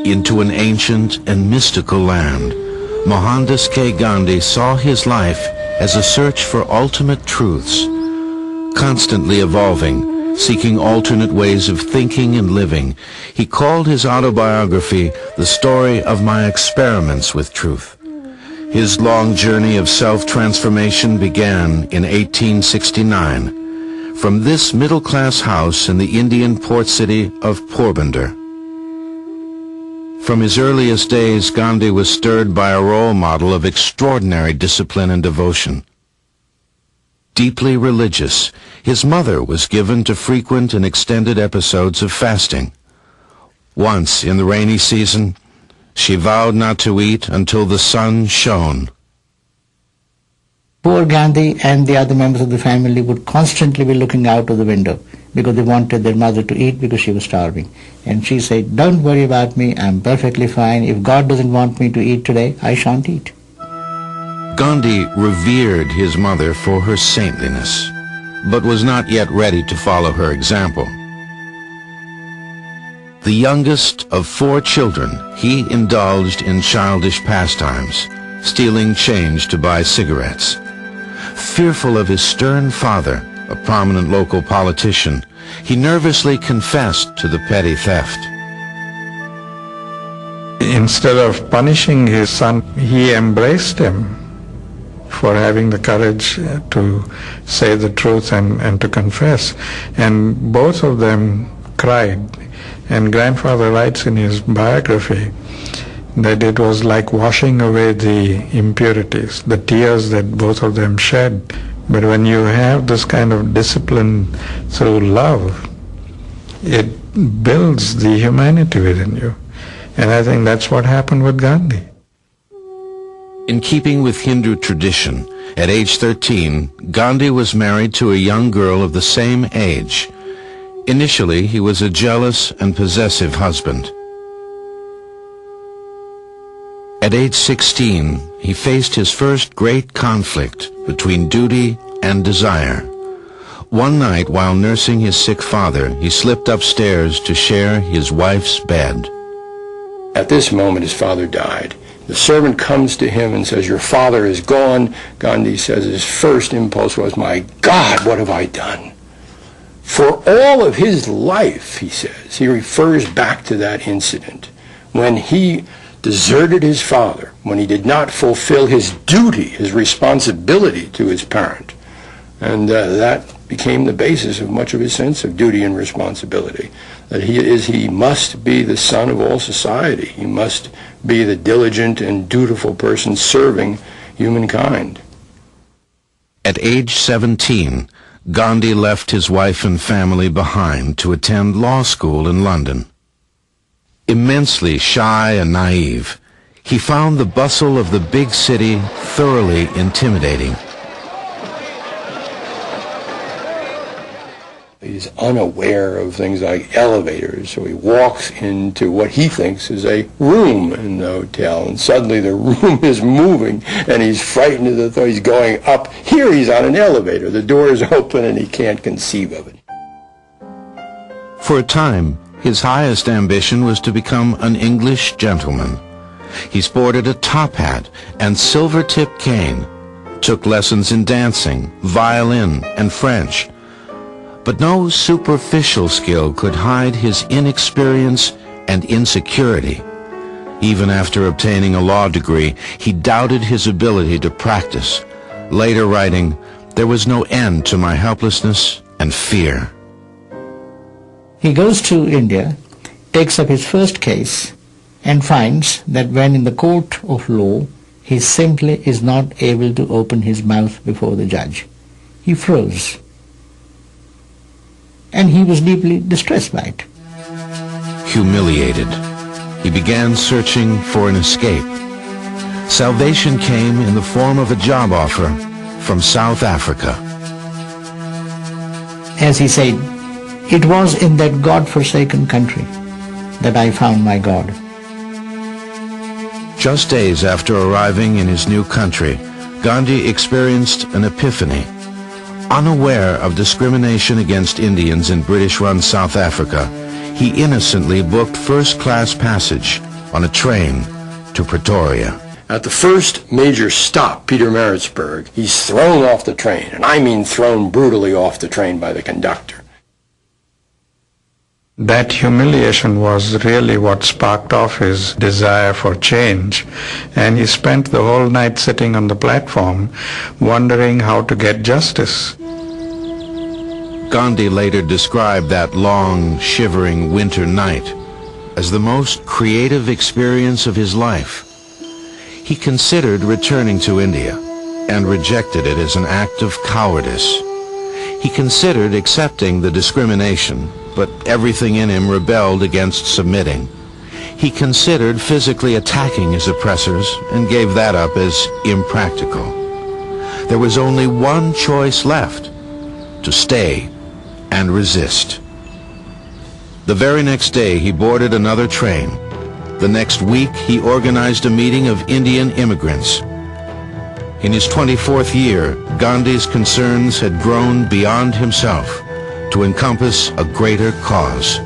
into an ancient and mystical land, Mohandas K. Gandhi saw his life as a search for ultimate truths, constantly evolving, seeking alternate ways of thinking and living. He called his autobiography The Story of My Experiments with Truth. His long journey of self-transformation began in 1869 from this middle-class house in the Indian port city of Porbandar. From his earliest days, Gandhi was stirred by a role model of extraordinary discipline and devotion. Deeply religious, his mother was given to frequent and extended episodes of fasting. Once, in the rainy season, she vowed not to eat until the sun shone. Poor Gandhi and the other members of the family would constantly be looking out of the window because they wanted their mother to eat because she was starving. And she said, "Don't worry about me, I'm perfectly fine. If God doesn't want me to eat today, I shan't eat." Gandhi revered his mother for her saintliness, but was not yet ready to follow her example. The youngest of 4 children, he indulged in childish pastimes, stealing change to buy cigarettes. Fearful of his stern father, a prominent local politician, he nervously confessed to the petty theft. Instead of punishing his son, he embraced him for having the courage to say the truth and to confess. And both of them cried. And grandfather writes in his biography that it was like washing away the impurities, the tears that both of them shed. But when you have this kind of discipline through love, it builds the humanity within you. And I think that's what happened with Gandhi. In keeping with Hindu tradition, at age 13, Gandhi was married to a young girl of the same age. Initially, he was a jealous and possessive husband. At age 16, he faced his first great conflict between duty and desire. One night, while nursing his sick father, he slipped upstairs to share his wife's bed. At this moment, his father died. The servant comes to him and says, "Your father is gone." Gandhi says his first impulse was, "My God, what have I done?" For all of his life, he says, he refers back to that incident when he deserted his father, when he did not fulfill his duty, his responsibility to his parent. And that became the basis of much of his sense of duty and responsibility. That he must be the son of all society. He must be the diligent and dutiful person serving humankind. At age 17, Gandhi left his wife and family behind to attend law school in London. Immensely shy and naive, he found the bustle of the big city thoroughly intimidating. He's unaware of things like elevators, so he walks into what he thinks is a room in the hotel, and suddenly the room is moving, and he's frightened to the thought he's going up. Here he's on an elevator. The door is open, and he can't conceive of it. For a time, his highest ambition was to become an English gentleman. He sported a top hat and silver-tipped cane, took lessons in dancing, violin, and French. But no superficial skill could hide his inexperience and insecurity. Even after obtaining a law degree, he doubted his ability to practice, later writing, "There was no end to my helplessness and fear." He goes to India, takes up his first case, and finds that when in the court of law, he simply is not able to open his mouth before the judge. He froze. And he was deeply distressed by it. Humiliated, he began searching for an escape. Salvation came in the form of a job offer from South Africa. As he said, "It was in that God-forsaken country that I found my God." Just days after arriving in his new country, Gandhi experienced an epiphany. Unaware of discrimination against Indians in British-run South Africa, he innocently booked first-class passage on a train to Pretoria. At the first major stop, Pietermaritzburg, he's thrown off the train, and I mean thrown brutally off the train by the conductor. That humiliation was really what sparked off his desire for change, and he spent the whole night sitting on the platform wondering how to get justice. Gandhi later described that long, shivering winter night as the most creative experience of his life. He considered returning to India and rejected it as an act of cowardice. He considered accepting the discrimination, but everything in him rebelled against submitting. He considered physically attacking his oppressors and gave that up as impractical. There was only one choice left: to stay and resist. The very next day he boarded another train. The next week he organized a meeting of Indian immigrants. In his 24th year, Gandhi's concerns had grown beyond himself to encompass a greater cause.